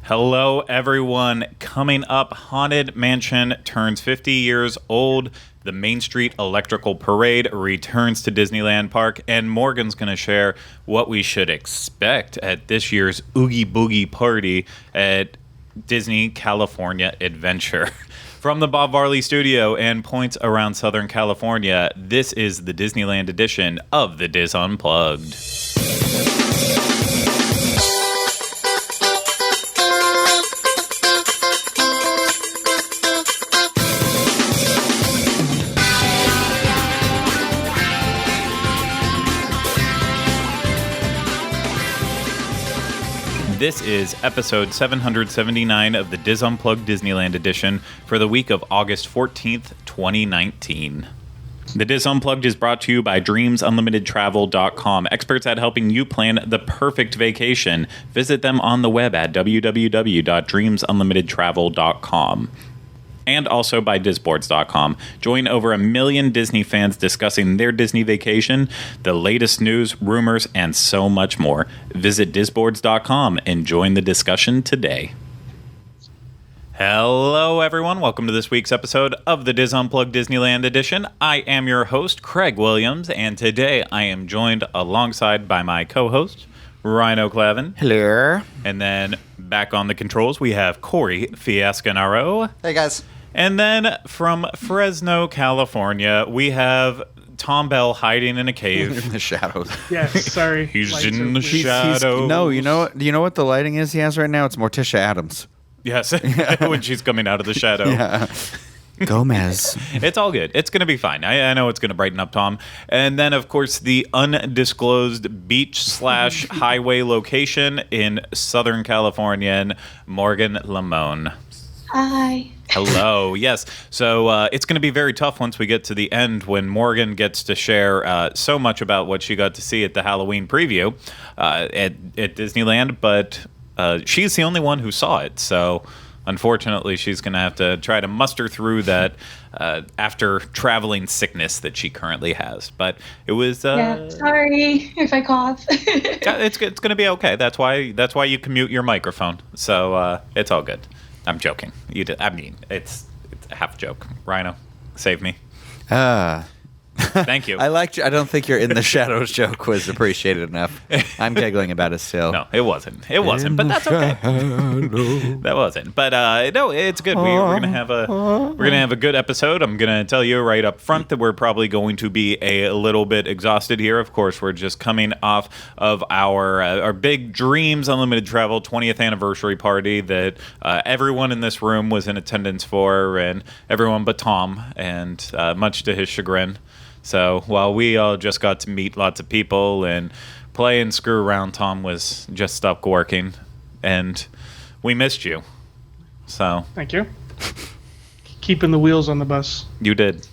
Hello, everyone. Coming up, Haunted Mansion turns 50 years old. The Main Street Electrical Parade returns to Disneyland Park, and Morgan's going to share what we should expect at this year's Oogie Boogie party at Disney California Adventure. From the Bob Varley Studio and points around Southern California, this is the Disneyland edition of the Diz Unplugged. This is episode 779 of the Diz Unplugged Disneyland edition for the week of August 14th, 2019. The Diz Unplugged is brought to you by DreamsUnlimitedTravel.com, experts at helping you plan the perfect vacation. Visit them on the web at www.DreamsUnlimitedTravel.com. And also by Disboards.com. Join over 1 million Disney fans discussing their Disney vacation, the latest news, rumors, and so much more. Visit Disboards.com and join the discussion today. Hello, everyone. Welcome to this week's episode of the Diz Unplugged Disneyland edition. I am your host, Craig Williams, and today I am joined alongside by my co-host, Rhino Clavin. Hello. And then back on the controls, we have Corey Fiascanaro. Hey, guys. And then from Fresno, California, we have Tom Bell hiding in a cave. In the shadows. Yes, sorry. He's in the shadows. No, you know what? Do you know what the lighting is he has right now? It's Morticia Addams. Yes, when she's coming out of the shadow. Yeah. Gomez. It's all good. It's going to be fine. I know it's going to brighten up Tom. And then, of course, the undisclosed beach/highway location in Southern California, Morgan Lamone. Hi. Hello. Yes. So it's going to be very tough once we get to the end when Morgan gets to share so much about what she got to see at the Halloween preview at Disneyland. But she's the only one who saw it. So unfortunately, she's going to have to try to muster through that after traveling sickness that she currently has. But it was sorry if I cough. it's going to be okay. That's why you can mute your microphone. So it's all good. I'm joking. It's a half joke. Rhino, save me. Thank you. I don't think your in the shadows joke was appreciated enough. I'm giggling about it still. No, it wasn't. But that's okay. That wasn't. But no, it's good. We're gonna have a good episode. I'm gonna tell you right up front that we're probably going to be a little bit exhausted here. Of course, we're just coming off of our big Dreams Unlimited Travel 20th anniversary party that everyone in this room was in attendance for, and everyone but Tom, and much to his chagrin. So while we all just got to meet lots of people and play and screw around, Tom was just stuck working, and we missed you. So Thank you. Keeping the wheels on the bus. You did.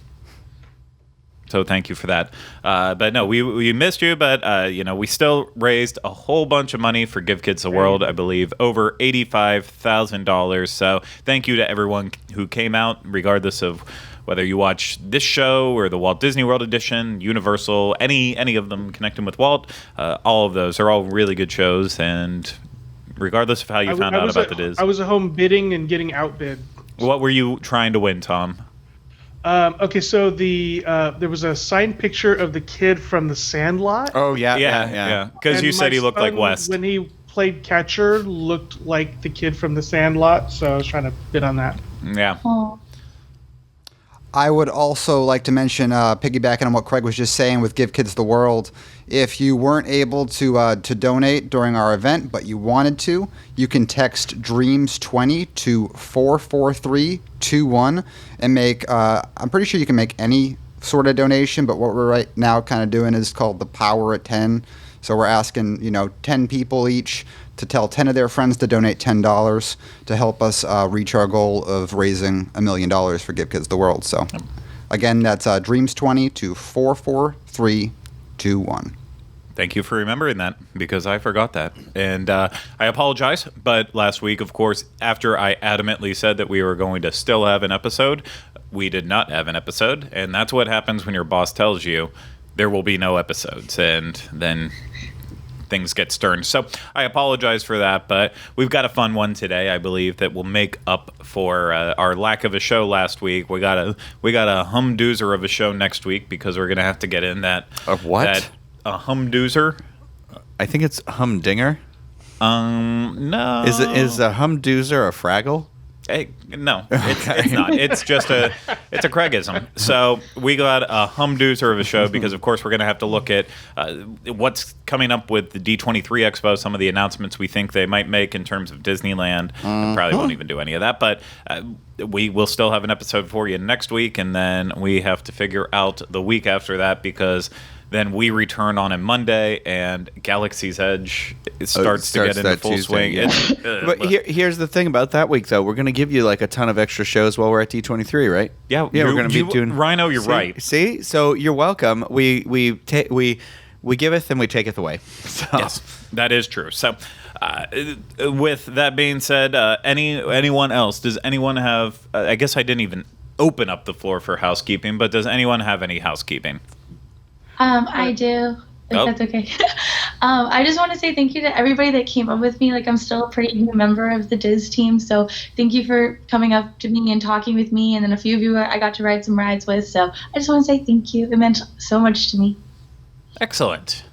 So thank you for that. But no, we missed you, but we still raised a whole bunch of money for Give Kids the World, I believe, over $85,000. So thank you to everyone who came out, regardless of whether you watch this show or the Walt Disney World edition, Universal, any of them connecting with Walt, all of those are all really good shows. And regardless of how you found out about the Diz, I was at home bidding and getting outbid. What were you trying to win, Tom? Okay, so there was a signed picture of the kid from The Sandlot. Oh yeah. Because you said he looked like West. When he played catcher, looked like the kid from The Sandlot, so I was trying to bid on that. Yeah. Oh. I would also like to mention, piggybacking on what Craig was just saying with Give Kids the World, if you weren't able to donate during our event, but you wanted to, you can text DREAMS20 to 44321 and make, I'm pretty sure you can make any sort of donation, but what we're right now kind of doing is called the Power at 10. So we're asking, 10 people each to tell 10 of their friends to donate $10 to help us reach our goal of raising $1 million for Give Kids the World. So, again, that's DREAMS20 to 44321. Thank you for remembering that, because I forgot that. And I apologize, but last week, of course, after I adamantly said that we were going to still have an episode, we did not have an episode. And that's what happens when your boss tells you there will be no episodes. And then things get stern. So I apologize for that, but we've got a fun one today, I believe, that will make up for our lack of a show last week. We got a humdoozer of a show next week because we're going to have to get in that. A what? A humdoozer. I think it's humdinger. No. Is a humdoozer a Fraggle? Hey, no, it's not. It's just a Craigism. So we got a humdoozer of a show because, of course, we're going to have to look at what's coming up with the D23 Expo, some of the announcements we think they might make in terms of Disneyland. I probably won't even do any of that, but we will still have an episode for you next week, and then we have to figure out the week after that because then we return on a Monday, and Galaxy's Edge starts to get into full Tuesday, swing. Yeah. But here's the thing about that week, though. We're going to give you like a ton of extra shows while we're at D23, right? Yeah, we're going to be doing. Rhino, you're right. See, so you're welcome. We giveth and we taketh away. So. Yes, that is true. So, with that being said, anyone else? Does anyone have? I guess I didn't even open up the floor for housekeeping, but does anyone have any housekeeping? I do, if that's okay. I just want to say thank you to everybody that came up with me. Like, I'm still a pretty new member of the Diz team, so thank you for coming up to me and talking with me. And then a few of you I got to ride some rides with, so I just want to say thank you. It meant so much to me. Excellent.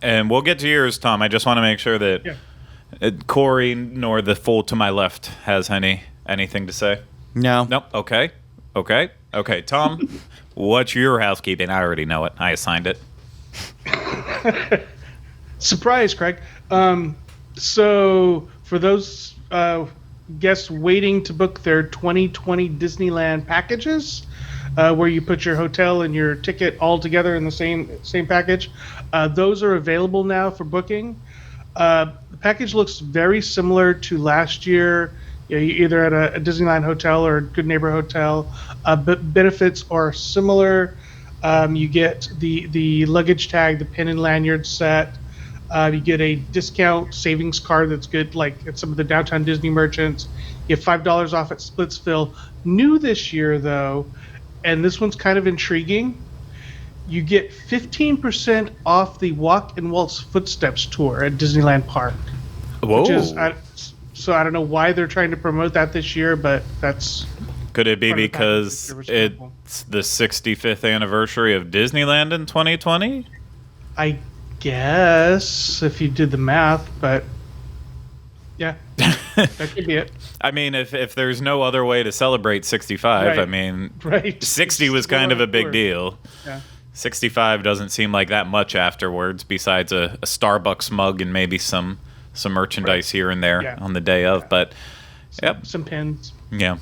And we'll get to yours, Tom. I just want to make sure that Corey nor the fool to my left has anything to say. No. Nope. Okay. Tom, what's your housekeeping? I already know it. I assigned it. Surprise, Craig. So for those guests waiting to book their 2020 Disneyland packages, where you put your hotel and your ticket all together in the same package, those are available now for booking. The package looks very similar to last year. You're either at a Disneyland hotel or a Good Neighbor hotel. But benefits are similar. You get the luggage tag, the pin and lanyard set. You get a discount savings card that's good, like at some of the downtown Disney merchants. You have $5 off at Splitsville. New this year, though, and this one's kind of intriguing, you get 15% off the Walk and Walt's Footsteps tour at Disneyland Park. Whoa. Which is, so I don't know why they're trying to promote that this year, but that's... Could it be because it's the 65th anniversary of Disneyland in 2020? I guess, if you did the math, but yeah, that could be it. I mean, if there's no other way to celebrate 65, Right. I mean, Right. 60 was kind of a big Sure. deal. Yeah. 65 doesn't seem like that much afterwards, besides a Starbucks mug and maybe some merchandise here and there on the day of. But, Some pins. yeah.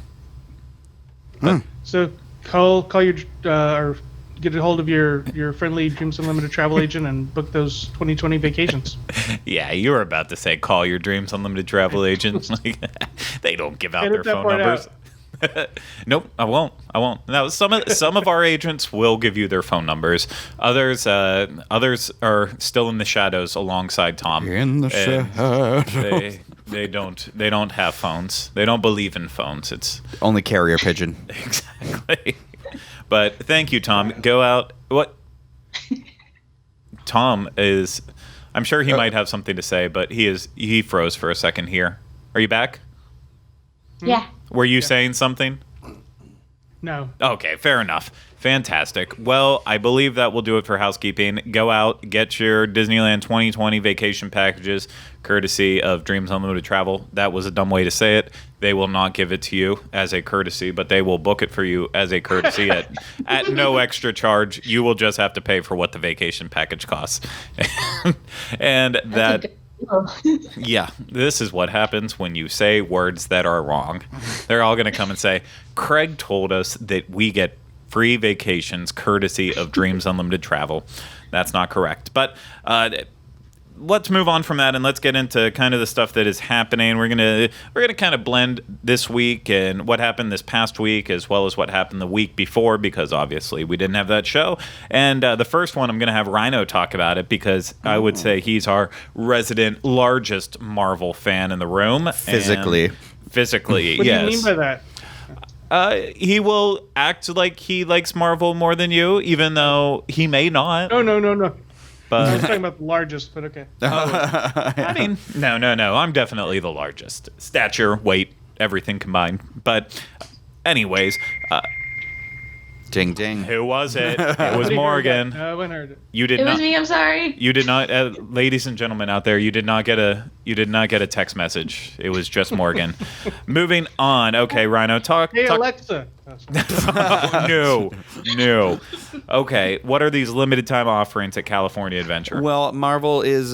So call your or get a hold of your friendly Dreams Unlimited travel agent and book those 2020 vacations. Yeah, you were about to say call your Dreams Unlimited travel agent. Like, they don't give out Edit their that phone part numbers. Nope, I won't. Now, some of our agents will give you their phone numbers. Others are still in the shadows alongside Tom. In the shadows. They don't have phones. They don't believe in phones. It's only carrier pigeon. Exactly. But thank you, Tom. Go out. What? Tom is. I'm sure he might have something to say, but he froze for a second here. Are you back? Yeah. Were you saying something? No. Okay, fair enough. Fantastic. Well, I believe that will do it for housekeeping. Go out, get your Disneyland 2020 vacation packages, courtesy of Dreams Unlimited Travel. That was a dumb way to say it. They will not give it to you as a courtesy, but they will book it for you as a courtesy at no extra charge. You will just have to pay for what the vacation package costs. And that... Yeah, this is what happens when you say words that are wrong. They're all going to come and say, Craig told us that we get free vacations courtesy of Dreams Unlimited Travel. That's not correct. But let's move on from that and let's get into kind of the stuff that is happening. We're gonna kind of blend this week and what happened this past week as well as what happened the week before, because obviously we didn't have that show. And the first one, I'm gonna have Rhino talk about it because I would say he's our resident largest Marvel fan in the room. Physically, yes. What do you mean by that? He will act like he likes Marvel more than you, even though he may not. No. I was But talking about the largest, but okay. I mean, no. I'm definitely the largest. Stature, weight, everything combined. But anyways, Ding ding. who was it? It was Nobody heard Morgan. that. No one heard it. You did It not. was me. I'm sorry. You did not, ladies and gentlemen out there. You did not get a text message. It was just Morgan. Moving on. Okay, Rhino, talk. Hey, talk. Alexa. Oh, no. Okay, what are these limited time offerings at California Adventure? Well, Marvel is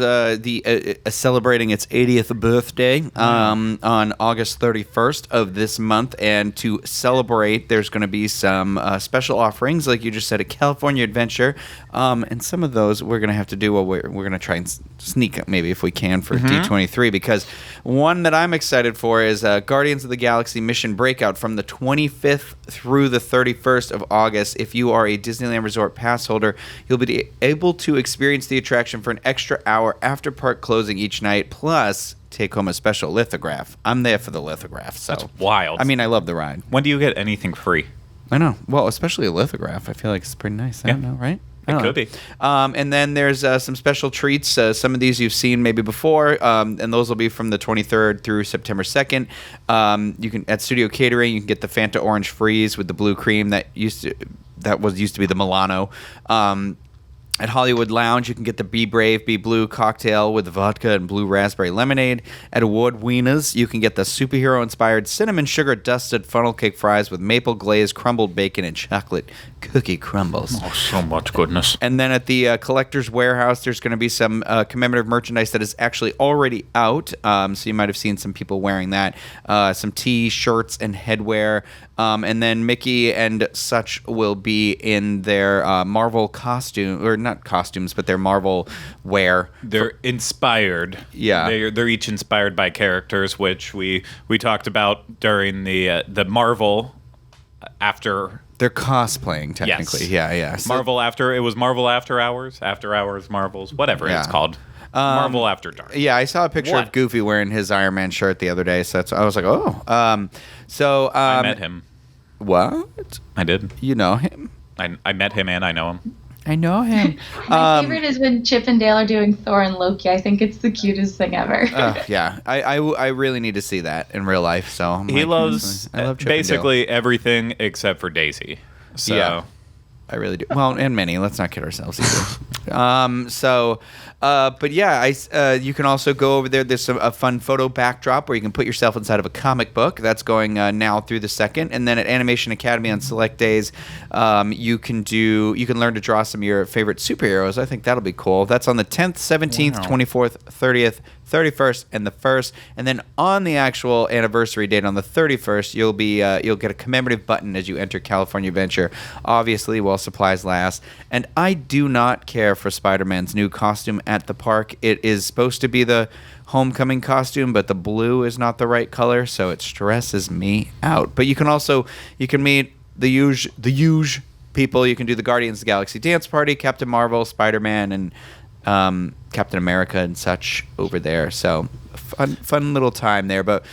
celebrating its 80th birthday on August 31st of this month, and to celebrate, there's going to be some special offerings, like you just said, at California Adventure, and some of those we're going to have to do. We're going to try and sneak maybe if we can for D23, because one that I'm excited for is Guardians of the Galaxy Mission Breakout from the 25th through the 31st of August. If you are a Disneyland Resort pass holder, you'll be able to experience the attraction for an extra hour after park closing each night, plus take home a special lithograph. I'm there for the lithograph. So That's wild. I mean, I love the ride. When do you get anything free? I know. Well, especially a lithograph. I feel like it's pretty nice. I don't know, right? It could be. And then there's some special treats. Some of these you've seen maybe before, and those will be from the 23rd through September 2nd. You can at Studio Catering, you can get the Fanta Orange Freeze with the blue cream that used to be the Milano. At Hollywood Lounge, you can get the Be Brave, Be Blue cocktail with vodka and blue raspberry lemonade. At Award Wieners, you can get the superhero-inspired cinnamon sugar dusted funnel cake fries with maple glazed crumbled bacon and chocolate cookie crumbles. Oh, so much goodness. And then at the Collector's Warehouse, there's going to be some commemorative merchandise that is actually already out. So you might have seen some people wearing that. Some T-shirts and headwear. And then Mickey and such will be in their Marvel costume, or not costumes, but their Marvel wear. They're inspired. Yeah. They're each inspired by characters, which we talked about during the Marvel after. They're cosplaying, technically. Yes. Yeah. So, Marvel After. It was Marvel After Hours, Marvels, whatever it's called. Marvel After Dark. Yeah, I saw a picture of Goofy wearing his Iron Man shirt the other day, so I was like, oh. I met him. What? I did. You know him? I met him and I know him. I know him. My favorite is when Chip and Dale are doing Thor and Loki. I think it's the cutest thing ever. Yeah, I really need to see that in real life. So He loves I love Chip basically everything except for Daisy. So Yeah. I really do. Well, and Minnie. Let's not kid ourselves either. But yeah, you can also go over there. There's a fun photo backdrop where you can put yourself inside of a comic book. That's going now through the 2nd. And then at Animation Academy on select days, you can learn to draw some of your favorite superheroes. I think that'll be cool. That's on the 10th, 17th, 24th, 30th, 31st, and the 1st. And then on the actual anniversary date on the 31st, you'll get a commemorative button as you enter California Adventure, obviously while supplies last. And I do not care for Spider-Man's new costume at the park. It is supposed to be the homecoming costume, but the blue is not the right color, so it stresses me out. But you can meet the huge people. You can do the Guardians of the Galaxy dance party, Captain Marvel, Spider-Man, and Captain America and such over there. So fun little time there. But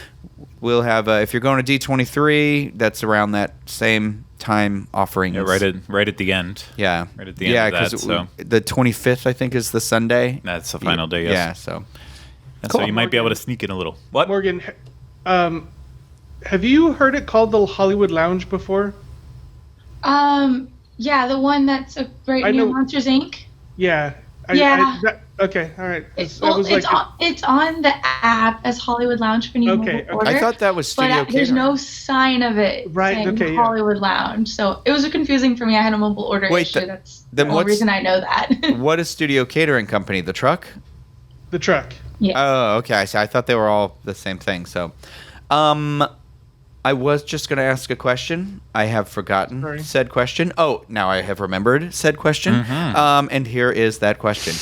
we'll have if you're going to D23, that's around that same time offerings. Yeah, right at the end. Yeah, right at the end of that. So the 25th, I think, is the Sunday. That's the final day. Yes. Yeah. So. And Cool. so you might be able to sneak in a little. What? Morgan, have you heard it called the Hollywood Lounge before? Yeah, the one that's right near Monsters Inc. Yeah. Yeah. Okay, all right. It's on the app as Hollywood Lounge when you order. I thought that was Studio But there's no sign of it saying Hollywood Lounge. So it was confusing for me. I had a mobile order issue. That's the only reason I know that. What is Studio Catering Company? The truck? The truck. Yeah. Oh, okay. I see. I thought they were all the same thing. So, I was just going to ask a question. I have forgotten said question. Oh, now I have remembered said question. And here is that question.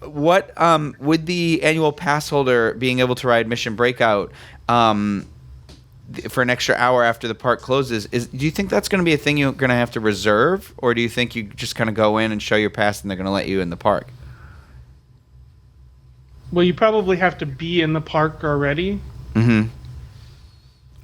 What with the annual pass holder being able to ride Mission Breakout for an extra hour after the park closes, do you think that's going to be a thing you're going to have to reserve, or do you think you just kind of go in and show your pass and they're going to let you in the park? Well, you probably have to be in the park already. Mm-hmm.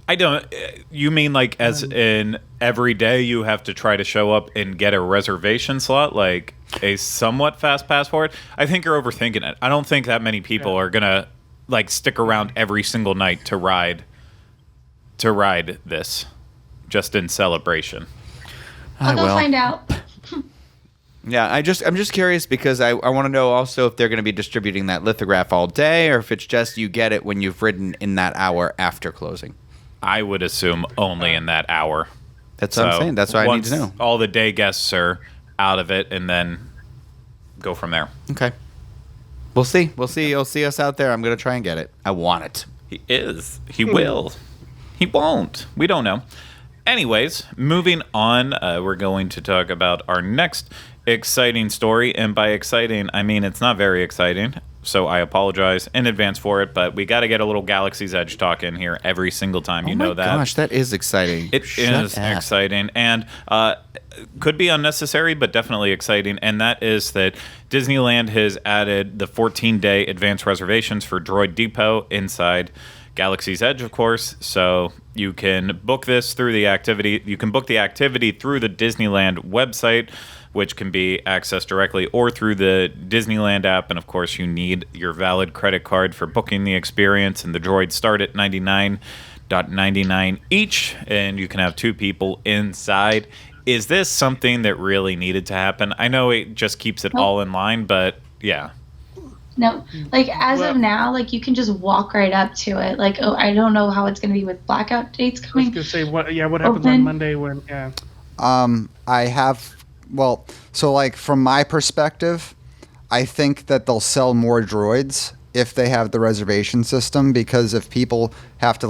I don't. You mean like as in every day you have to try to show up and get a reservation slot, like a somewhat fast pass for it? I think you're overthinking it. I don't think that many people are gonna like stick around every single night to ride this just in celebration. I'll go find out. Yeah, I'm just curious because I want to know also if they're going to be distributing that lithograph all day or if it's just you get it when you've ridden in that hour after closing. I would assume only in that hour. That's what I'm saying. That's what I need to know. All the day guests are out of it, and then go from there. Okay. We'll see. You'll see us out there. I'm going to try and get it. I want it. He is. He will. He won't. We don't know. Anyways, moving on, we're going to talk about our next exciting story. And by exciting, I mean it's not very exciting. So I apologize in advance for it, but we got to get a little Galaxy's Edge talk in here every single time. You know that. Oh my gosh, that is exciting. It is exciting, and could be unnecessary, but definitely exciting. And that is that Disneyland has added the 14-day advance reservations for Droid Depot inside Galaxy's Edge, of course. So you can book this through the activity. You can book the activity through the Disneyland website, which can be accessed directly or through the Disneyland app. And of course, you need your valid credit card for booking the experience. And the droids start at $99.99 each, and you can have 2 people inside. Is this something that really needed to happen? I know it just keeps it all in line, but yeah. No, like as of now, like you can just walk right up to it. Like, oh, I don't know how it's going to be with blackout dates coming. I was going to say, what happens on Monday when, so like from my perspective, I think that they'll sell more droids if they have the reservation system, because if people have to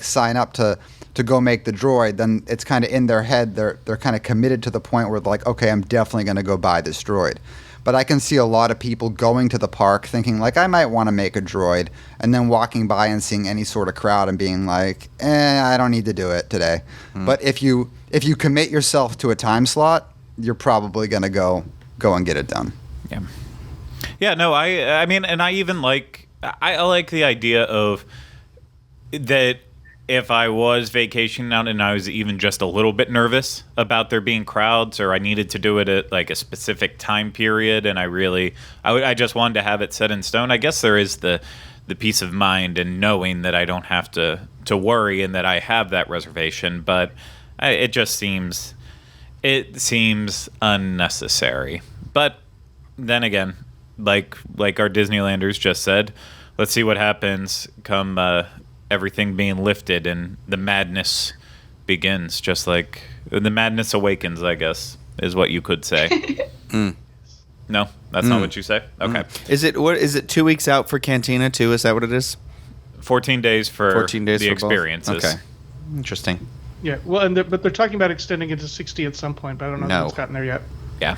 sign up to go make the droid, then it's kind of in their head. They're kind of committed to the point where they're like, okay, I'm definitely going to go buy this droid. But I can see a lot of people going to the park thinking like, I might want to make a droid, and then walking by and seeing any sort of crowd and being like, I don't need to do it today. But if you commit yourself to a time slot, you're probably going to go and get it done. Yeah. Yeah, no, I mean, and I even like the idea of that if I was vacationing out and I was even just a little bit nervous about there being crowds, or I needed to do it at like a specific time period, and I just wanted to have it set in stone. I guess there is the peace of mind and knowing that I don't have to worry and that I have that reservation, but it seems unnecessary. But then again, like our Disneylanders just said, let's see what happens come everything being lifted and the madness begins. Just like the madness awakens, I guess, is what you could say. No, that's not what you say? Okay. Is it 2 weeks out for Cantina too? Is that what it is? 14 days for 14 days the for experiences. Both? Okay. Interesting. Yeah, well, but they're talking about extending it to 60 at some point, but I don't know if it's gotten there yet. Yeah.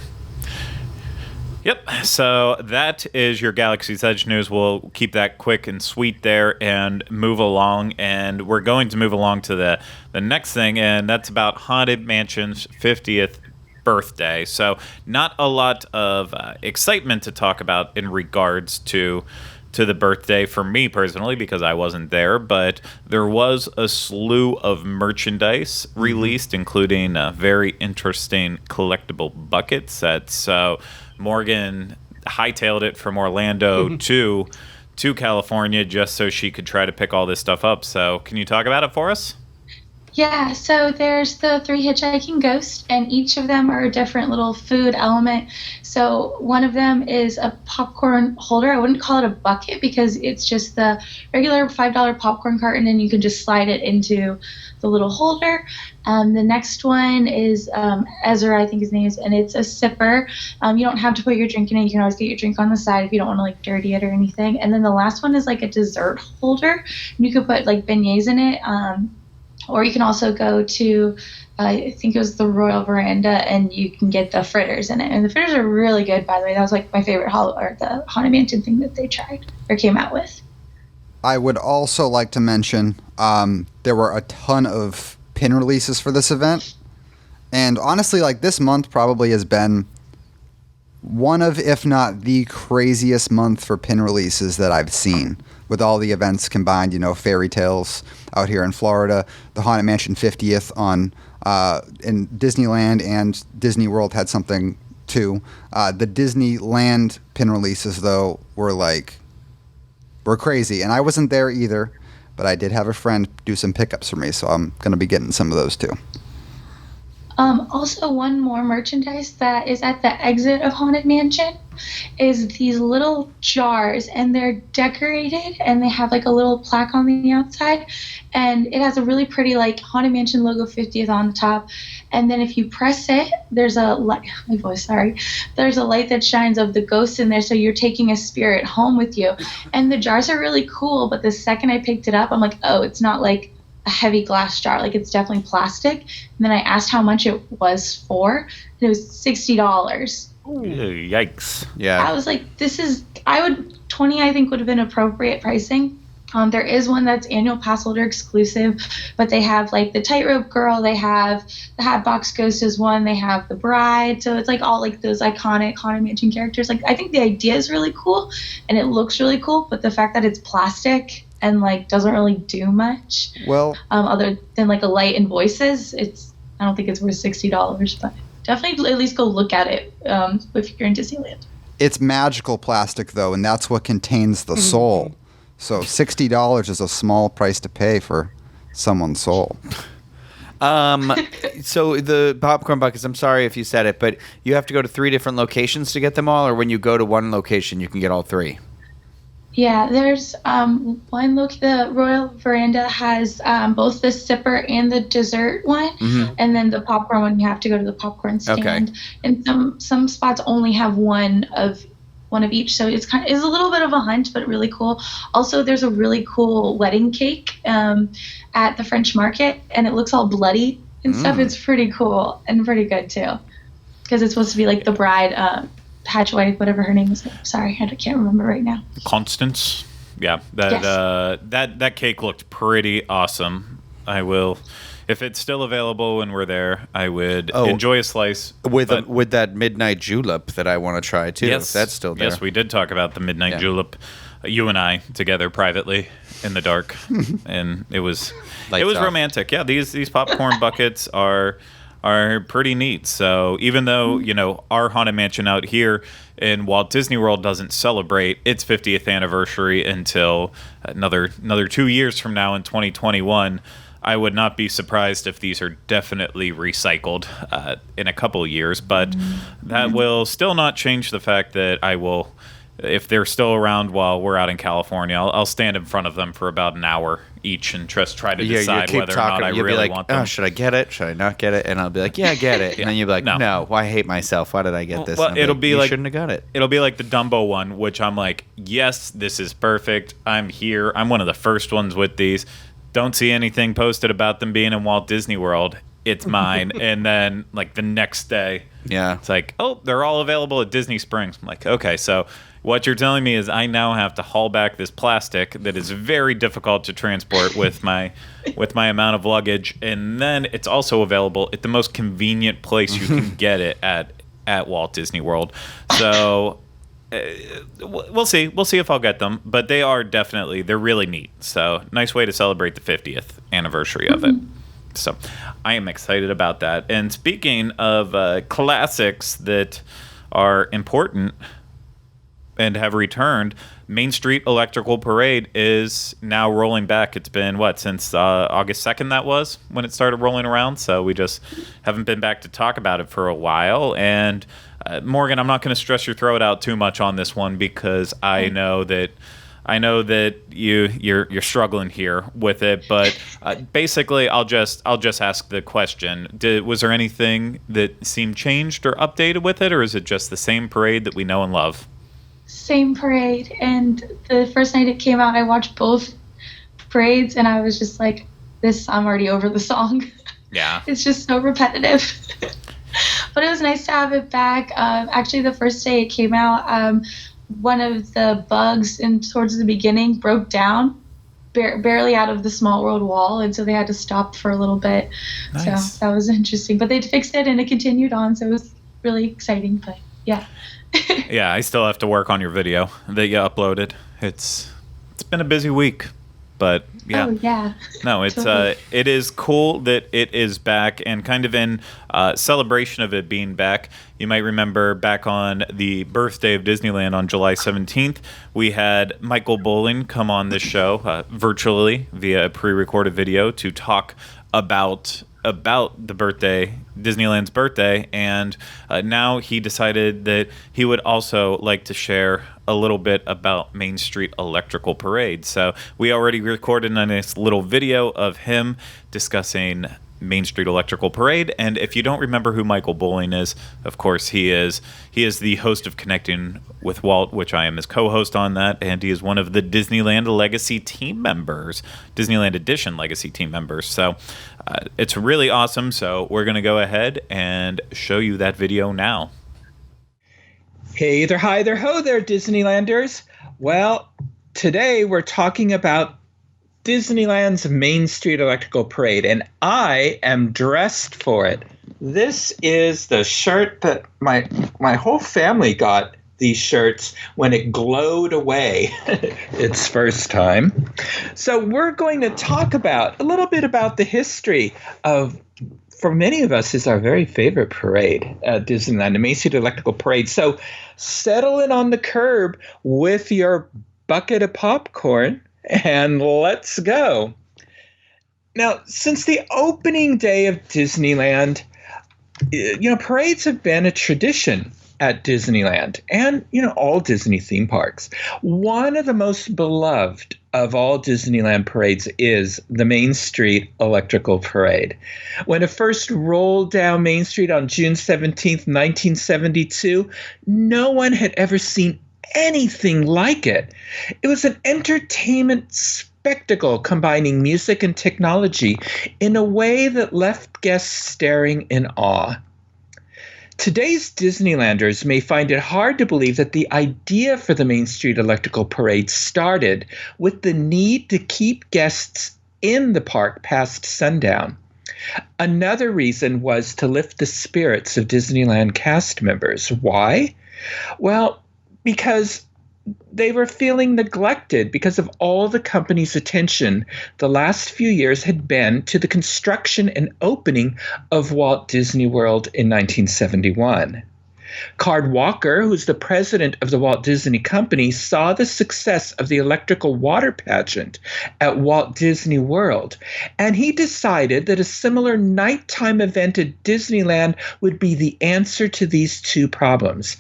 Yep. So that is your Galaxy's Edge news. We'll keep that quick and sweet there and move along. And we're going to move along to the next thing, and that's about Haunted Mansion's 50th birthday. So not a lot of excitement to talk about in regards to the birthday for me personally, because I wasn't there, but there was a slew of merchandise released, including a very interesting collectible bucket set. So Morgan hightailed it from Orlando to California just so she could try to pick all this stuff up. So can you talk about it for us? Yeah, so there's the 3 hitchhiking ghosts, and each of them are a different little food element. So one of them is a popcorn holder. I wouldn't call it a bucket because it's just the regular $5 popcorn carton, and you can just slide it into the little holder. The next one is Ezra, I think his name is, and it's a sipper. You don't have to put your drink in it. You can always get your drink on the side if you don't want to like dirty it or anything. And then the last one is like a dessert holder. And you could put like beignets in it. Or you can also go to, I think it was the Royal Veranda, and you can get the fritters in it. And the fritters are really good, by the way. That was like my favorite the Haunted Mansion thing that they tried or came out with. I would also like to mention there were a ton of pin releases for this event. And honestly, like this month probably has been one of, if not the craziest month for pin releases that I've seen. with all the events combined, fairy tales out here in Florida. The Haunted Mansion 50th in Disneyland and Disney World had something too. The Disneyland pin releases, though, were crazy. And I wasn't there either, but I did have a friend do some pickups for me, so I'm going to be getting some of those too. Also, one more merchandise that is at the exit of Haunted Mansion is these little jars, and they're decorated, and they have a little plaque on the outside, and it has a really pretty Haunted Mansion logo 50th on the top. And then if you press it, there's a light. There's a light that shines of the ghost in there, so you're taking a spirit home with you. And the jars are really cool, but the second I picked it up, I'm like, oh, it's not a heavy glass jar. It's definitely plastic. And then I asked how much it was for, and it was $60. Ooh, yikes. Yeah. I was like, 20 I think would have been appropriate pricing. There is one that's annual pass holder exclusive, but they have the Tightrope Girl, they have the Hatbox Ghost is one, they have the Bride, so it's all those iconic Haunted Mansion characters. I think the idea is really cool and it looks really cool, but the fact that it's plastic and doesn't really do much. Well, other than a light and voices, I don't think it's worth $60, but definitely at least go look at it if you're in Disneyland. It's magical plastic though, and that's what contains the soul. So $60 is a small price to pay for someone's soul. So the popcorn buckets, I'm sorry if you said it, but you have to go to 3 different locations to get them all, or when you go to one location, you can get all 3? Yeah, there's one look. The Royal Veranda has both the sipper and the dessert one, and then the popcorn one, you have to go to the popcorn stand. Okay. And some spots only have one of each, so it's a little bit of a hunt, but really cool. Also, there's a really cool wedding cake at the French Market, and it looks all bloody and stuff. It's pretty cool and pretty good too, because it's supposed to be the bride. Hatchwife, whatever her name is. Sorry, I can't remember right now. Constance. Yeah, that cake looked pretty awesome. I will, if it's still available when we're there, I would enjoy a slice. With that midnight julep that I want to try too. Yes, that's still there. Yes, we did talk about the midnight julep, you and I together privately in the dark, and it was romantic. Yeah, these popcorn buckets are pretty neat. So even though, our Haunted Mansion out here in Walt Disney World doesn't celebrate its 50th anniversary until another 2 years from now in 2021, I would not be surprised if these are definitely recycled in a couple of years. But that will still not change the fact that I will, if they're still around while we're out in California, I'll stand in front of them for about an hour each and just try to decide whether or not I really want them. Oh, should I get it? Should I not get it? And I'll be like, yeah, get it. And then you'll be like, no, I hate myself. Why did I get this? Well, it'll be you shouldn't have got it. It'll be like the Dumbo one, which I'm like, yes, this is perfect. I'm here. I'm one of the first ones with these. Don't see anything posted about them being in Walt Disney World. It's mine. And then the next day, it's oh, they're all available at Disney Springs. I'm like, okay, so what you're telling me is I now have to haul back this plastic that is very difficult to transport with my amount of luggage, and then it's also available at the most convenient place you can get it at Walt Disney World. So we'll see if I'll get them, but they're really neat. So nice way to celebrate the 50th anniversary of it. So I am excited about that. And speaking of classics that are important and have returned, Main Street Electrical Parade is now rolling back. It's been, since August 2nd that was when it started rolling around, so we just haven't been back to talk about it for a while. And Morgan, I'm not going to stress your throat out too much on this one because I know that you're struggling here with it, but basically I'll just ask the question. Was there anything that seemed changed or updated with it, or is it just the same parade that we know and love? Same parade, and the first night it came out, I watched both parades, and I was just like, I'm already over the song. Yeah. It's just so repetitive. But it was nice to have it back. Actually, the first day it came out, one of the bugs towards the beginning broke down, barely out of the Small World wall, and so they had to stop for a little bit. Nice. So that was interesting. But they fixed it, and it continued on, so it was really exciting. But yeah. Yeah, I still have to work on your video that you uploaded. It's it's been a busy week, but yeah. Oh, yeah. No, it's Totally. it is cool that it is back, and kind of in celebration of it being back. You might remember back on the birthday of Disneyland on July 17th, we had Michael Bowling come on this show virtually via a pre-recorded video to talk about the birthday, Disneyland's birthday, and now he decided that he would also like to share a little bit about Main Street Electrical Parade. So we already recorded a nice little video of him discussing Main Street Electrical Parade, and if you don't remember who Michael Bowling is, of course he is the host of Connecting with Walt, which I am his co-host on that, and he is one of the Disneyland Legacy team members, Disneyland Edition Legacy team members. So it's really awesome. So we're going to go ahead and show you that video now. Hey there, hi there, ho there, Disneylanders. Well, today we're talking about Disneyland's Main Street Electrical Parade, and I am dressed for it. This is the shirt that my whole family got these shirts when it glowed away its first time. So we're going to talk about a little bit about the history of, for many of us, is our very favorite parade at Disneyland, the Main Street Electrical Parade. So settle in on the curb with your bucket of popcorn and let's go. Now, since the opening day of Disneyland, parades have been a tradition at Disneyland and, all Disney theme parks. One of the most beloved of all Disneyland parades is the Main Street Electrical Parade. When it first rolled down Main Street on June 17th, 1972, no one had ever seen anything like it. It was an entertainment spectacle combining music and technology in a way that left guests staring in awe. Today's Disneylanders may find it hard to believe that the idea for the Main Street Electrical Parade started with the need to keep guests in the park past sundown. Another reason was to lift the spirits of Disneyland cast members. Why? Well, because they were feeling neglected because of all the company's attention the last few years had been to the construction and opening of Walt Disney World in 1971. Card Walker, who's the president of the Walt Disney Company, saw the success of the electrical water pageant at Walt Disney World, and he decided that a similar nighttime event at Disneyland would be the answer to these two problems.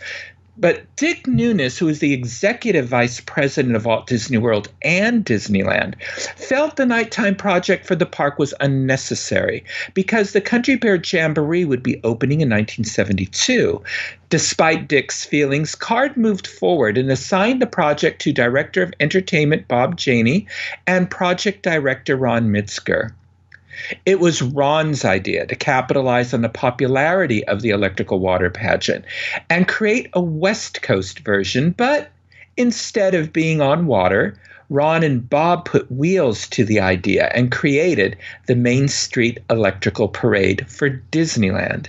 But Dick Nunes, who is the executive vice president of Walt Disney World and Disneyland, felt the nighttime project for the park was unnecessary because the Country Bear Jamboree would be opening in 1972. Despite Dick's feelings, Card moved forward and assigned the project to Director of Entertainment Bob Janey and Project Director Ron Mitzger. It was Ron's idea to capitalize on the popularity of the electrical water pageant and create a West Coast version, but instead of being on water, Ron and Bob put wheels to the idea and created the Main Street Electrical Parade for Disneyland.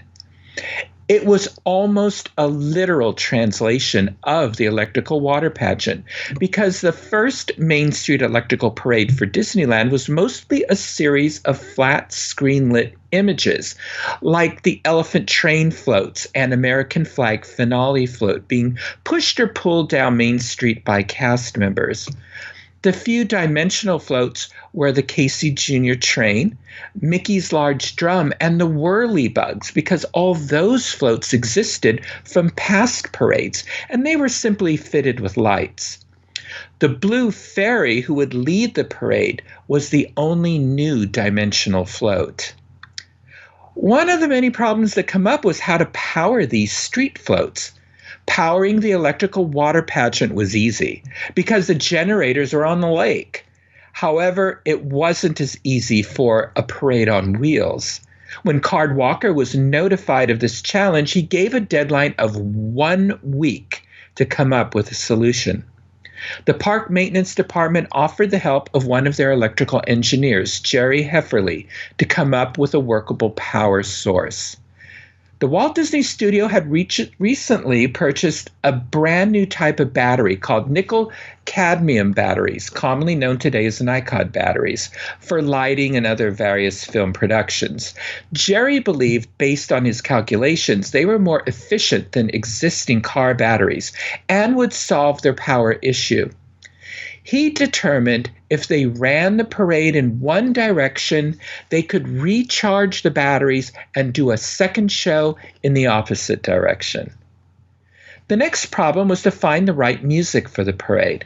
It was almost a literal translation of the electrical water pageant because the first Main Street Electrical Parade for Disneyland was mostly a series of flat screen-lit images like the elephant train floats and American flag finale float being pushed or pulled down Main Street by cast members. The few dimensional floats were the Casey Jr. train, Mickey's large drum, and the Whirly Bugs, because all those floats existed from past parades, and they were simply fitted with lights. The Blue Fairy, who would lead the parade, was the only new dimensional float. One of the many problems that come up was how to power these street floats. Powering the electrical water pageant was easy because the generators were on the lake. However, it wasn't as easy for a parade on wheels. When Card Walker was notified of this challenge, he gave a deadline of 1 week to come up with a solution. The park maintenance department offered the help of one of their electrical engineers, Jerry Hefferly, to come up with a workable power source. The Walt Disney Studio had recently purchased a brand new type of battery called nickel-cadmium batteries, commonly known today as NiCad batteries, for lighting and other various film productions. Jerry believed, based on his calculations, they were more efficient than existing car batteries and would solve their power issue. He determined if they ran the parade in one direction, they could recharge the batteries and do a second show in the opposite direction. The next problem was to find the right music for the parade.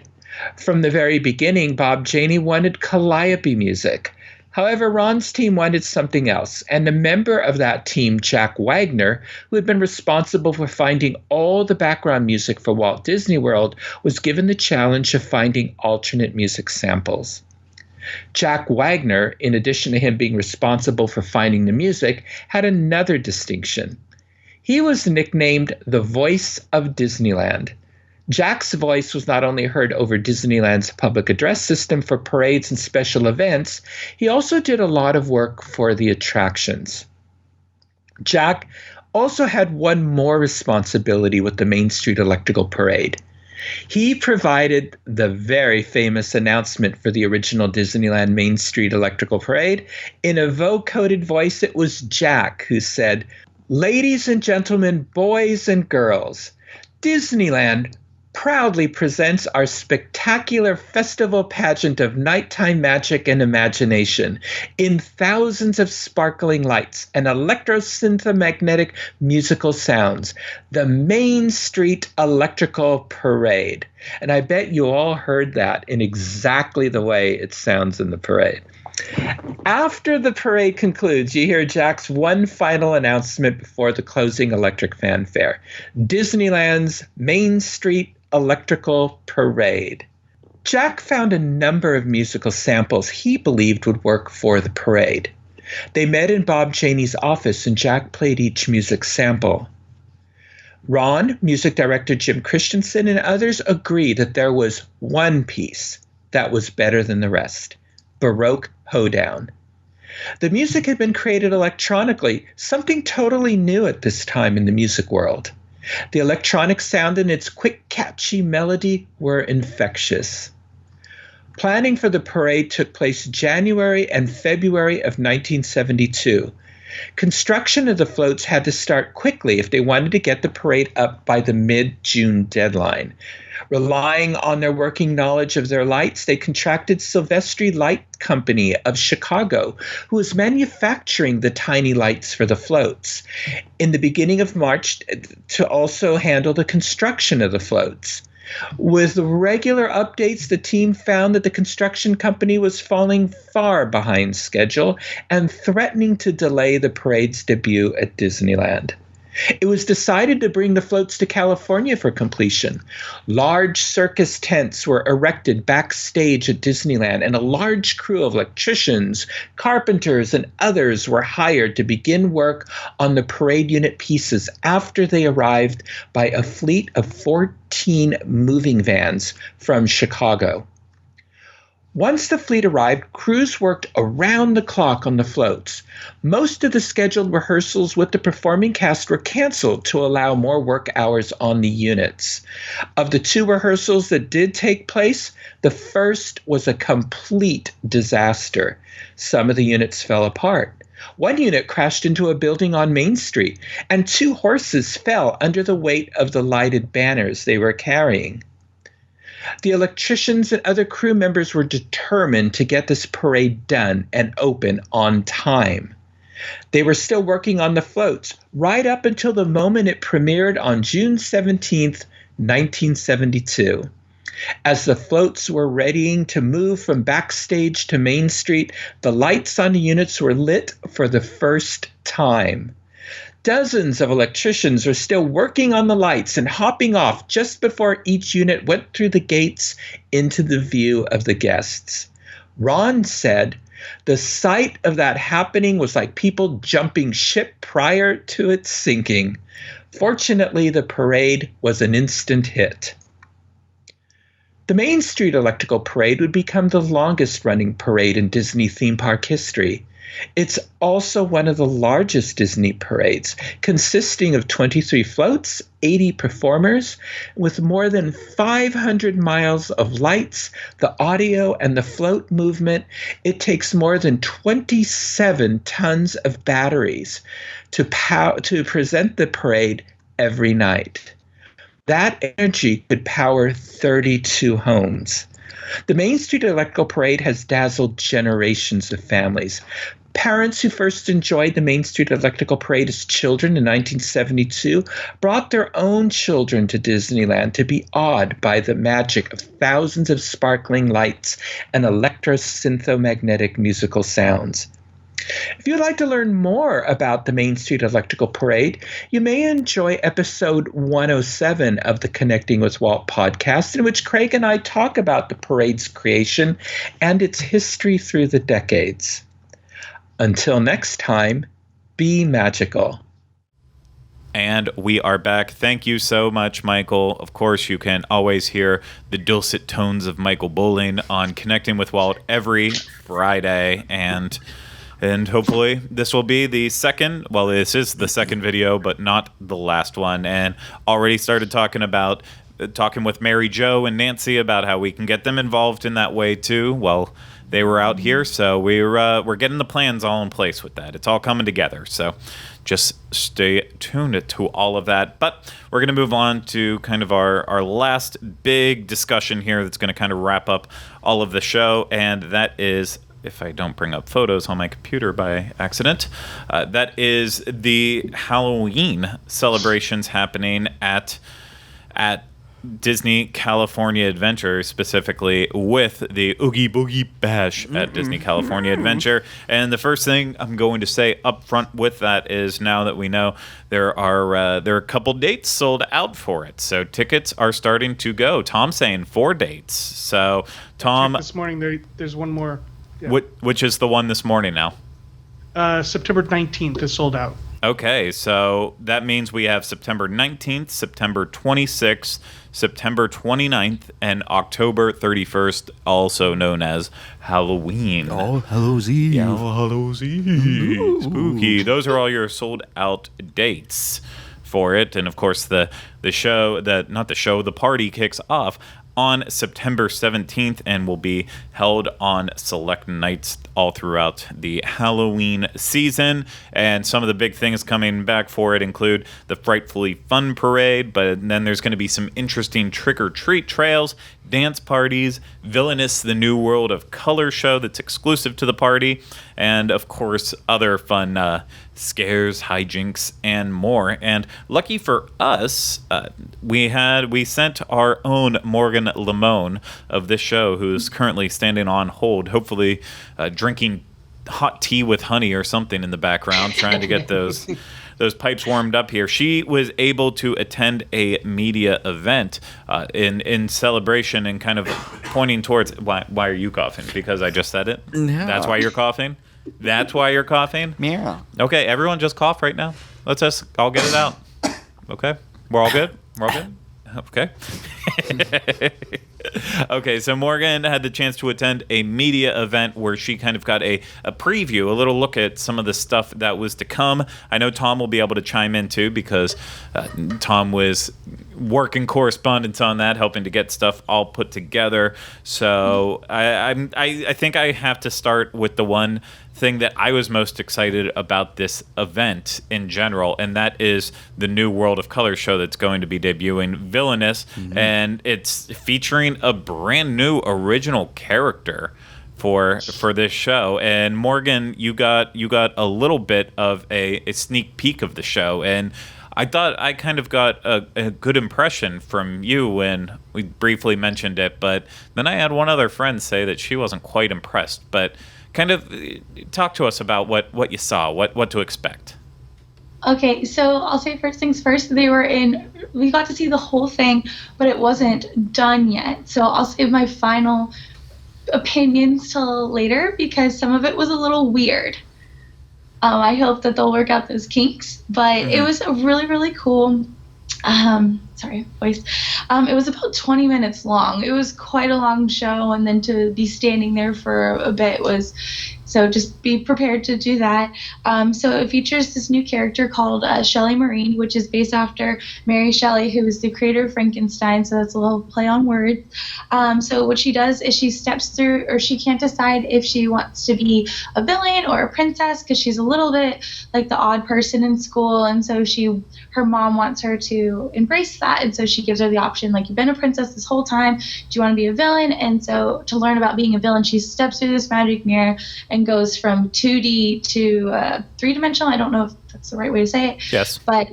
From the very beginning, Bob Janey wanted calliope music. However, Ron's team wanted something else, and a member of that team, Jack Wagner, who had been responsible for finding all the background music for Walt Disney World, was given the challenge of finding alternate music samples. Jack Wagner, in addition to him being responsible for finding the music, had another distinction. He was nicknamed the Voice of Disneyland. Jack's voice was not only heard over Disneyland's public address system for parades and special events, he also did a lot of work for the attractions. Jack also had one more responsibility with the Main Street Electrical Parade. He provided the very famous announcement for the original Disneyland Main Street Electrical Parade. In a vocoded voice, it was Jack who said, "Ladies and gentlemen, boys and girls, Disneyland proudly presents our spectacular festival pageant of nighttime magic and imagination in thousands of sparkling lights and electrosynthomagnetic musical sounds, the Main Street Electrical Parade." And I bet you all heard that in exactly the way it sounds in the parade. After the parade concludes, you hear Jack's one final announcement before the closing electric fanfare: Disneyland's Main Street Electrical Parade. Jack found a number of musical samples he believed would work for the parade. They met in Bob Janey's office, and Jack played each music sample. Ron, music director Jim Christensen, and others agreed that there was one piece that was better than the rest: Baroque Hoedown. The music had been created electronically, something totally new at this time in the music world. The electronic sound and its quick, catchy melody were infectious. Planning for the parade took place January and February of 1972. Construction of the floats had to start quickly if they wanted to get the parade up by the mid-June deadline. Relying on their working knowledge of their lights, they contracted Silvestri Light Company of Chicago, who was manufacturing the tiny lights for the floats, in the beginning of March to also handle the construction of the floats. With regular updates, the team found that the construction company was falling far behind schedule and threatening to delay the parade's debut at Disneyland. It was decided to bring the floats to California for completion. Large circus tents were erected backstage at Disneyland, and a large crew of electricians, carpenters, and others were hired to begin work on the parade unit pieces after they arrived by a fleet of 14 moving vans from Chicago. Once the fleet arrived, crews worked around the clock on the floats. Most of the scheduled rehearsals with the performing cast were canceled to allow more work hours on the units. Of the two rehearsals that did take place, the first was a complete disaster. Some of the units fell apart. One unit crashed into a building on Main Street, and 2 horses fell under the weight of the lighted banners they were carrying. The electricians and other crew members were determined to get this parade done and open on time. They were still working on the floats right up until the moment it premiered on June 17th, 1972. As the floats were readying to move from backstage to Main Street, the lights on the units were lit for the first time. Dozens of electricians were still working on the lights and hopping off just before each unit went through the gates into the view of the guests. Ron said, "The sight of that happening was like people jumping ship prior to its sinking. Fortunately, the parade was an instant hit." The Main Street Electrical Parade would become the longest-running parade in Disney theme park history. It's also one of the largest Disney parades, consisting of 23 floats, 80 performers, with more than 500 miles of lights, the audio, and the float movement. It takes more than 27 tons of batteries to present the parade every night. That energy could power 32 homes. The Main Street Electrical Parade has dazzled generations of families. Parents who first enjoyed the Main Street Electrical Parade as children in 1972 brought their own children to Disneyland to be awed by the magic of thousands of sparkling lights and electro-syntho-magnetic musical sounds. If you'd like to learn more about the Main Street Electrical Parade, you may enjoy episode 107 of the Connecting with Walt podcast, in which Craig and I talk about the parade's creation and its history through the decades. Until next time, be magical. And we are back. Thank you so much, Michael. Of course, you can always hear the dulcet tones of Michael Bowling on Connecting with Walt every Friday. And hopefully this will be the second, well, this is the second video, but not the last one. And already started talking with Mary Jo and Nancy about how we can get them involved in that way too. Well, they were out here, so we're getting the plans all in place with that. It's all coming together, so just stay tuned to all of that. But we're going to move on to kind of our last big discussion here that's going to kind of wrap up all of the show, and that is, if I don't bring up photos on my computer by accident, that is the Halloween celebrations happening at Disney California Adventure, specifically with the Oogie Boogie Bash at Disney California Adventure. And the first thing I'm going to say up front with that is, now that we know there are a couple dates sold out for it, so tickets are starting to go. Tom's saying 4 dates. So Tom, this morning there's one more. Yeah. Which is the one this morning now? September 19th is sold out. Okay, so that means we have September 19th, September 26th, September 29th, and October 31st, also known as Halloween. Oh, Hallows Eve. Yeah, Hallows Eve. Spooky. Those are all your sold out dates for it. And of course, the party kicks off on September 17th and will be held on select nights all throughout the Halloween season. And some of the big things coming back for it include the Frightfully Fun Parade, but then there's going to be some interesting trick-or-treat trails, dance parties, Villainous, the New World of Color show that's exclusive to the party, and of course other fun scares, hijinks, and more. And lucky for us, we sent our own Morgan Lamone of this show, who's currently standing on hold, hopefully drinking hot tea with honey or something in the background, trying to get those pipes warmed up here. She was able to attend a media event in celebration and kind of pointing towards, why are you coughing? Because I just said it? No. That's why you're coughing? That's why you're coughing? Yeah. Okay, everyone just cough right now. Let's just all get it out. Okay? We're all good? We're all good? Okay. Okay, so Morgan had the chance to attend a media event where she kind of got a preview, a little look at some of the stuff that was to come. I know Tom will be able to chime in too, because Tom was working correspondence on that, helping to get stuff all put together. So I think I have to start with the one thing that I was most excited about this event in general, and that is the New World of Color show that's going to be debuting, Villainous, and it's featuring a brand new original character for this show. And Morgan, you got a little bit of a sneak peek of the show, and I thought I kind of got a good impression from you when we briefly mentioned it, but then I had one other friend say that she wasn't quite impressed. But kind of talk to us about what you saw, what to expect. Okay, so I'll say first things first. We got to see the whole thing, but it wasn't done yet. So I'll save my final opinions till later, because some of it was a little weird. I hope that they'll work out those kinks, but it was really, really cool. sorry, voice. It was about 20 minutes long. It was quite a long show, and then to be standing there for a bit was, so just be prepared to do that. So it features this new character called Shelley Marine, which is based after Mary Shelley, who was the creator of Frankenstein, so that's a little play on words. So what she does is she steps through, or she can't decide if she wants to be a villain or a princess, because she's a little bit like the odd person in school, and so her mom wants her to embrace that, and so she gives her the option, like, you've been a princess this whole time, do you want to be a villain? And so to learn about being a villain, she steps through this magic mirror and goes from 2D to three-dimensional. I don't know if that's the right way to say it. Yes. But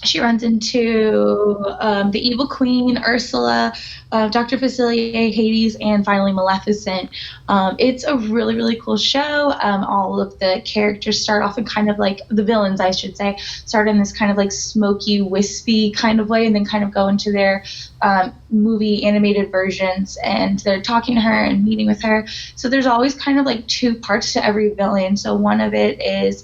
she runs into the Evil Queen, Ursula, Dr. Facilier, Hades, and finally Maleficent. It's a really, really cool show. All of the characters start off in kind of like, the villains, I should say, start in this kind of like smoky, wispy kind of way, and then kind of go into their movie animated versions, and they're talking to her and meeting with her. So there's always kind of like two parts to every villain. So one of it is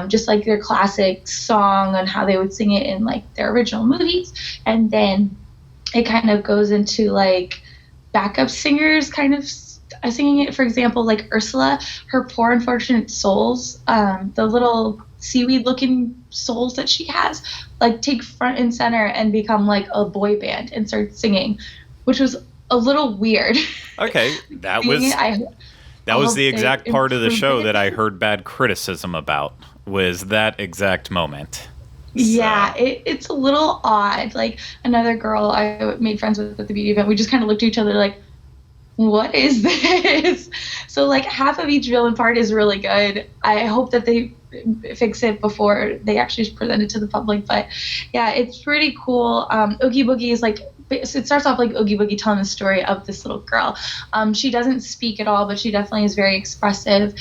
just like their classic song and how they would sing it in like their original movies, and then it kind of goes into like backup singers kind of singing it. For example, like Ursula, her poor unfortunate souls, the little seaweed looking souls that she has, like take front and center and become like a boy band and start singing, which was a little weird. Okay, that was the exact part of the show that I heard bad criticism about, was that exact moment. Yeah, it's a little odd. Like, another girl I made friends with at the beauty event, we just kind of looked at each other like, what is this? So, like, half of each villain part is really good. I hope that they fix it before they actually present it to the public. But, yeah, it's pretty cool. Oogie Boogie is, like, it starts off like Oogie Boogie telling the story of this little girl. She doesn't speak at all, but she definitely is very expressive.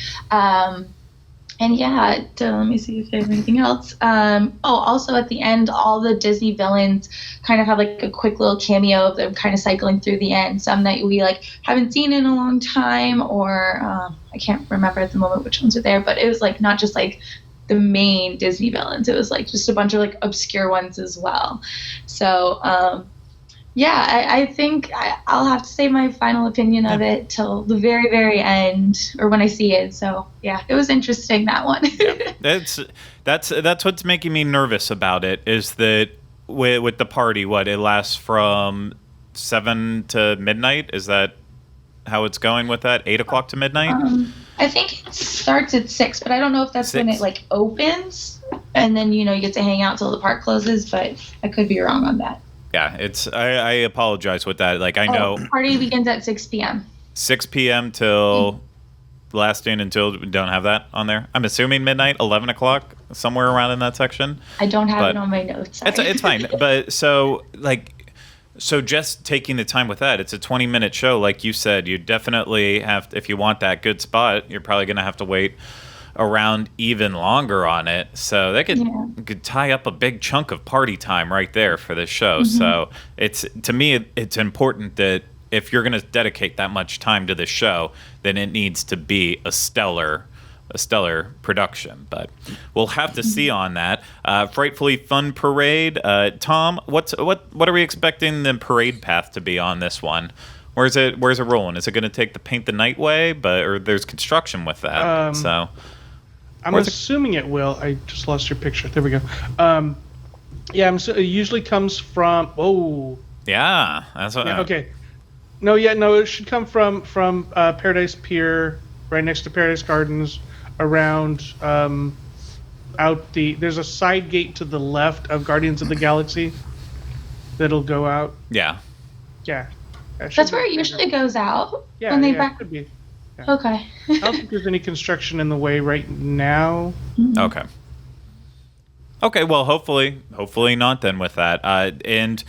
And yeah, let me see if there's anything else. Also at the end, all the Disney villains kind of have like a quick little cameo of them kind of cycling through the end. Some that we like haven't seen in a long time, or I can't remember at the moment which ones are there, but it was like not just like the main Disney villains. It was like just a bunch of like obscure ones as well. So yeah, I think I'll have to say my final opinion of it till the very, very end, or when I see it. So yeah, it was interesting, that one. Yeah, that's what's making me nervous about it, is that with the party, it lasts from 7 to midnight? Is that how it's going with that? 8 o'clock to midnight? I think it starts at 6, but I don't know if that's 6. When it like opens, and then you get to hang out till the park closes. But I could be wrong on that. Yeah, I apologize with that. Like, I know party begins at 6 p.m. 6 p.m. till lasting until we don't have that on there. I'm assuming midnight, 11 o'clock, somewhere around in that section. I don't have it on my notes. It's fine. But so just taking the time with that, it's a 20-minute show. Like you said, you definitely have, if you want that good spot, you're probably going to have to wait around even longer on it, so that could tie up a big chunk of party time right there for this show. Mm-hmm. So to me it's important that if you're going to dedicate that much time to this show, then it needs to be a stellar production. But we'll have to see on that. Frightfully Fun Parade. Tom, what are we expecting the parade path to be on this one? Where's it rolling? Is it going to take the Paint the Night way? Or there's construction with that. I'm assuming it will. I just lost your picture. There we go. It usually comes from. Oh. Yeah, that's what. Yeah, okay. No, it should come from Paradise Pier, right next to Paradise Gardens, around There's a side gate to the left of Guardians of the Galaxy that'll go out. Yeah. Yeah. That's where it usually goes out. Yeah, when they it could be. Yeah. Okay. I don't think there's any construction in the way right now. Mm-hmm. Okay. Well, hopefully not then with that. And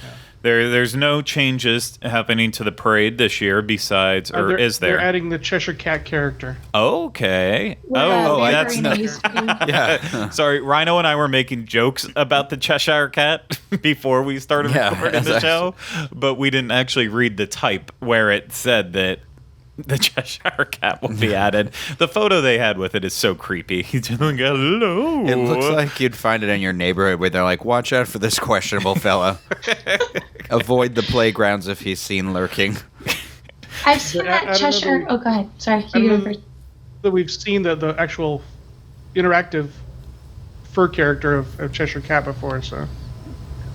there's no changes happening to the parade this year besides, is there? They're adding the Cheshire Cat character. Okay. That's nice. Yeah. Sorry, Rhino and I were making jokes about the Cheshire Cat before we started recording the show, but we didn't actually read the type where it said that The Cheshire Cat will be added. The photo they had with it is so creepy. He's just like, hello. It looks like you'd find it in your neighborhood where they're like, watch out for this questionable fellow. Avoid the playgrounds if he's seen lurking. I've seen that Cheshire. Oh, go ahead. Sorry, you go first. That we've seen the actual interactive fur character of Cheshire Cat before, so.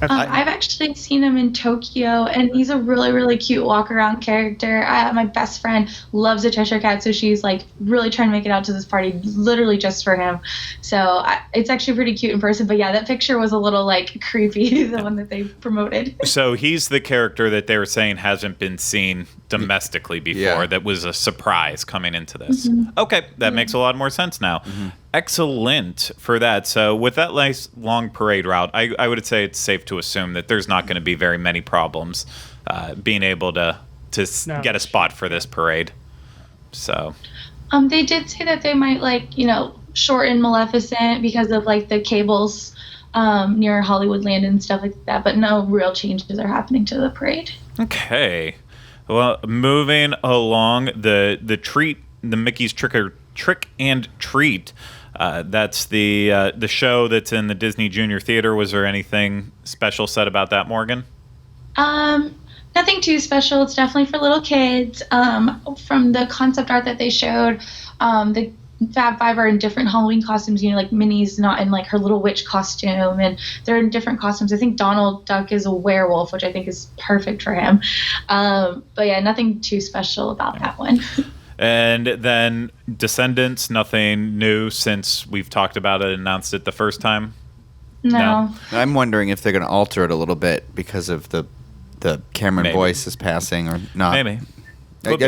I've actually seen him in Tokyo, and he's a really, really cute walk-around character. My best friend loves a Cheshire Cat, so she's like really trying to make it out to this party, literally just for him. So it's actually pretty cute in person. But yeah, that picture was a little like creepy, the one that they promoted. So he's the character that they were saying hasn't been seen domestically before. Yeah. That was a surprise coming into this. Okay, that makes a lot more sense now. Excellent for that. So with that nice long parade route, I would say it's safe to assume that there's not going to be very many problems being able to get a spot for this parade. So they did say that they might shorten Maleficent because of like the cables near Hollywoodland and stuff like that, but no real changes are happening to the parade. Okay. Well, moving along, the Mickey's Trick and Treat. That's the show that's in the Disney Junior Theater. Was there anything special said about that, Morgan? Nothing too special. It's definitely for little kids. From the concept art that they showed, the Fab Five are in different Halloween costumes. Like Minnie's not in like her little witch costume, and they're in different costumes. I think Donald Duck is a werewolf, which I think is perfect for him. But yeah, nothing too special about that one. And then Descendants, nothing new since we've talked about it, announced it the first time? No. I'm wondering if they're going to alter it a little bit because of the Cameron voice is passing or not. Maybe.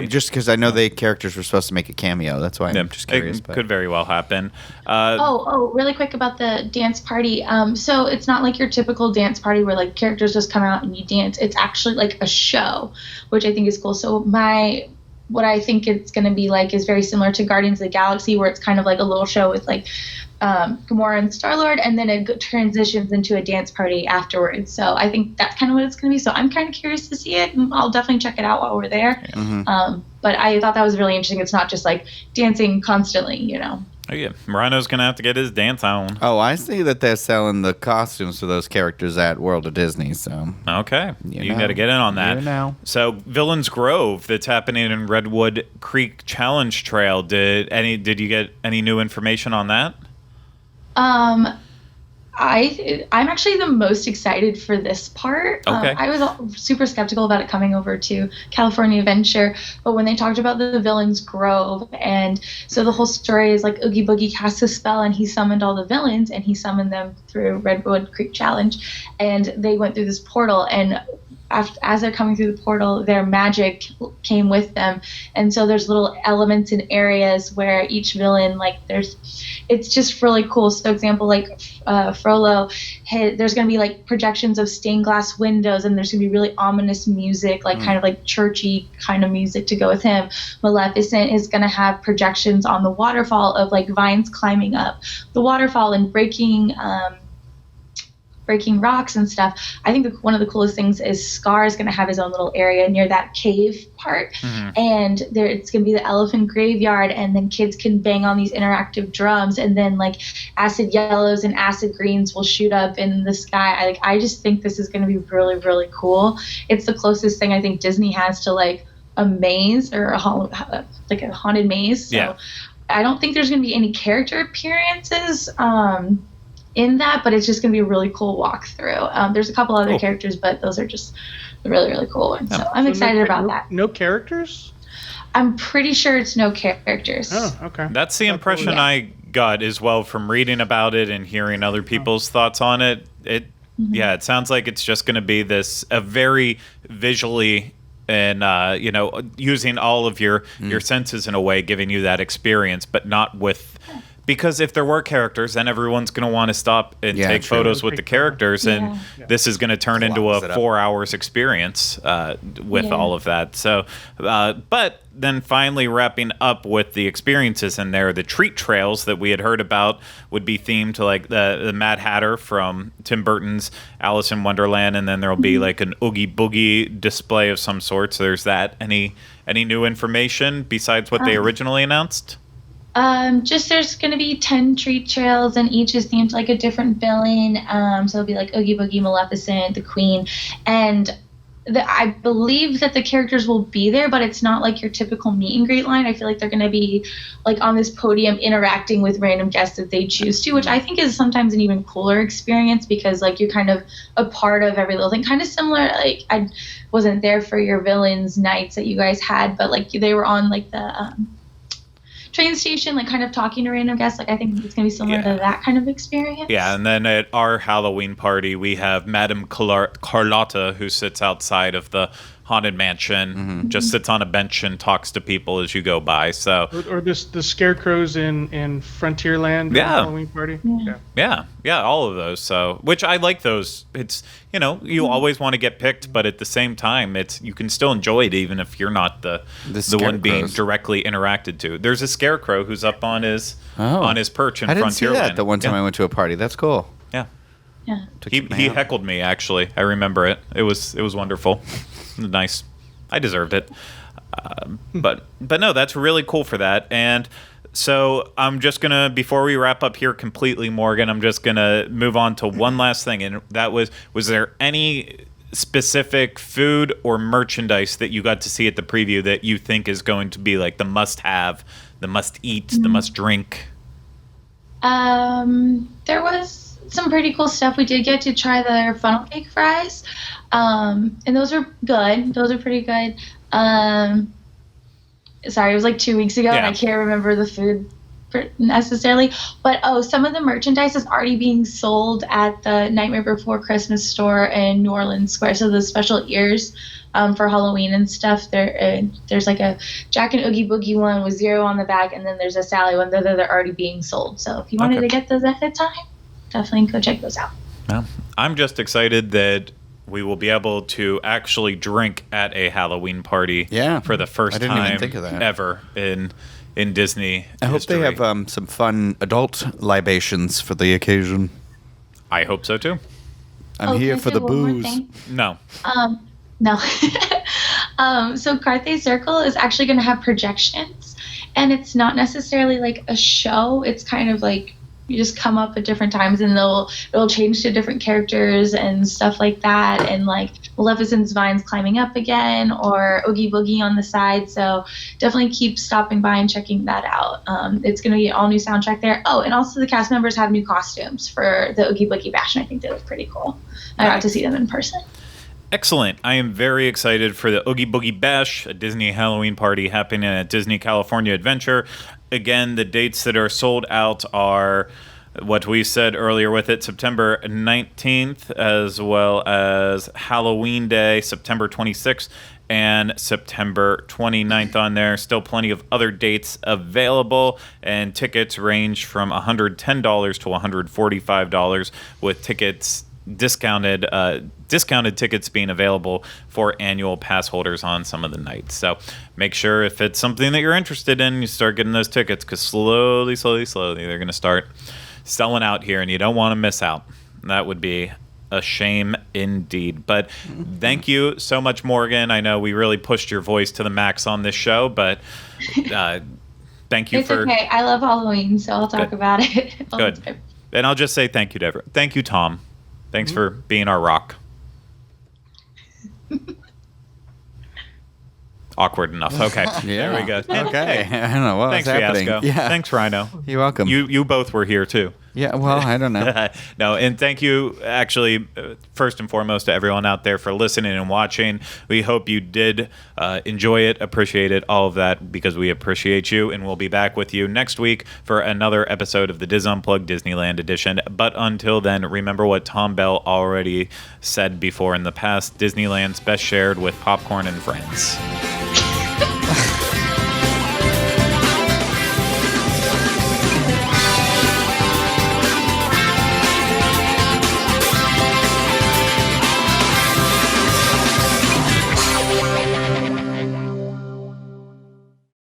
Just because I know the characters were supposed to make a cameo. That's why I'm just curious. It could very well happen. Really quick about the dance party. So it's not like your typical dance party where like characters just come out and you dance. It's actually like a show, which I think is cool. So what I think it's going to be like is very similar to Guardians of the Galaxy, where it's kind of like a little show with like Gamora and Star-Lord, and then it transitions into a dance party afterwards. So I think that's kind of what it's going to be. So I'm kind of curious to see it, and I'll definitely check it out while we're there. But I thought that was really interesting. It's not just like dancing constantly, Oh, yeah. Rhino's going to have to get his dance on. Oh, I see that they're selling the costumes for those characters at World of Disney, so... Okay. You got to get in on that. So, Villains Grove, that's happening in Redwood Creek Challenge Trail. Did you get any new information on that? I'm actually the most excited for this part. Okay. I was super skeptical about it coming over to California Adventure, but when they talked about the Villains Grove, and so the whole story is like Oogie Boogie cast a spell and he summoned all the villains, and he summoned them through Redwood Creek Challenge, and they went through this portal, and as they're coming through the portal, their magic came with them, and so there's little elements and areas where each villain, it's just really cool. So, example, like Frollo, there's going to be like projections of stained glass windows, and there's going to be really ominous music, kind of like churchy kind of music to go with him. Maleficent is going to have projections on the waterfall of like vines climbing up the waterfall and breaking rocks and stuff. I think one of the coolest things is Scar is going to have his own little area near that cave part, and it's going to be the elephant graveyard, and then kids can bang on these interactive drums, and then like acid yellows and acid greens will shoot up in the sky. I just think this is going to be really, really cool. It's the closest thing I think Disney has to like a maze or a haunted maze. So yeah. I don't think there's going to be any character appearances in that, but it's just going to be a really cool walkthrough. There's a couple other characters, but those are just the really, really cool ones. So I'm excited about that. No characters? I'm pretty sure it's no characters. Oh, okay. That's the impression I got as well from reading about it and hearing other people's thoughts on it. It sounds like it's just going to be a very visually and using all of your senses in a way, giving you that experience, but not with. Because if there were characters, then everyone's going to want to stop and take photos with the characters, and this is going to turn into a 4 hours experience with all of that. So, but then finally wrapping up with the experiences in there, the treat trails that we had heard about would be themed to like the Mad Hatter from Tim Burton's Alice in Wonderland, and then there'll be like an Oogie Boogie display of some sort. So there's that. Any new information besides what they originally announced? Just there's going to be 10 treat trails, and each is themed like a different villain. So it'll be like Oogie Boogie, Maleficent, the Queen, and I believe that the characters will be there, but it's not like your typical meet and greet line. I feel like they're going to be like on this podium interacting with random guests that they choose to, which I think is sometimes an even cooler experience because like you're kind of a part of every little thing. Kind of similar, like I wasn't there for your villains nights that you guys had, but like they were on like the train station, like kind of talking to random guests. Like I think it's gonna be similar to that kind of experience. Yeah, and then at our Halloween party, we have Madame Carlotta, who sits outside of the Haunted Mansion, just sits on a bench and talks to people as you go by. So, or the scarecrows in Frontierland Halloween party. Yeah, all of those. So, which I like those. It's you always want to get picked, but at the same time, you can still enjoy it even if you're not the one being directly interacted to. There's a scarecrow who's up on his perch in Frontierland. I didn't see that the one time I went to a party. That's cool. Yeah. Yeah. He heckled me, actually. I remember it. It was wonderful. Nice. I deserved it. But no, that's really cool for that. And so I'm just going to, before we wrap up here completely, Morgan, I'm just going to move on to one last thing. And that was there any specific food or merchandise that you got to see at the preview that you think is going to be like the must-have, the must-eat, the must-drink? There was some pretty cool stuff. We did get to try their funnel cake fries, and those were good. Those are pretty good. Sorry, it was like 2 weeks ago, and I can't remember the food necessarily. But some of the merchandise is already being sold at the Nightmare Before Christmas store in New Orleans Square. So the special ears for Halloween and stuff. There's like a Jack and Oogie Boogie one with 0 on the back, and then there's a Sally one that are already being sold. So if you wanted to get those ahead of time, definitely go check those out. Well, I'm just excited that we will be able to actually drink at a Halloween party for the first time ever in Disney I hope history. they have some fun adult libations for the occasion. I hope so, too. I'm here for the booze. No. No. So Carthay Circle is actually going to have projections, and it's not necessarily like a show. It's kind of like you just come up at different times, and it'll change to different characters and stuff like that, and like Maleficent's vines climbing up again, or Oogie Boogie on the side. So definitely keep stopping by and checking that out. It's going to be an all new soundtrack there. Oh, and also the cast members have new costumes for the Oogie Boogie Bash, and I think they look pretty cool. I got to see them in person. Excellent. I am very excited for the Oogie Boogie Bash, a Disney Halloween party happening at Disney California Adventure. Again, the dates that are sold out are what we said earlier with it, September 19th, as well as Halloween Day, September 26th, and September 29th on there. Still plenty of other dates available, and tickets range from $110 to $145 with tickets discounted tickets being available for annual pass holders on some of the nights. So make sure if it's something that you're interested in, you start getting those tickets, because slowly they're going to start selling out here, and you don't want to miss out. That would be a shame indeed. But thank you so much, Morgan. I know we really pushed your voice to the max on this show, but thank you. It's okay. I love Halloween, so I'll talk about it. Good. And I'll just say thank you to everyone. Thank you, Tom. Thanks for being our rock. Awkward enough. Okay. There we go. Okay. I don't know what was Thanks, happening. Fiasco. Yeah. Thanks, Rhino. You're welcome. You both were here, too. Yeah, well, I don't know. No, and thank you, actually, first and foremost, to everyone out there for listening and watching. We hope you did enjoy it, appreciate it, all of that, because we appreciate you, and we'll be back with you next week for another episode of the Diz Unplugged Disneyland Edition. But until then, remember what Tom Bell already said before in the past: Disneyland's best shared with popcorn and friends.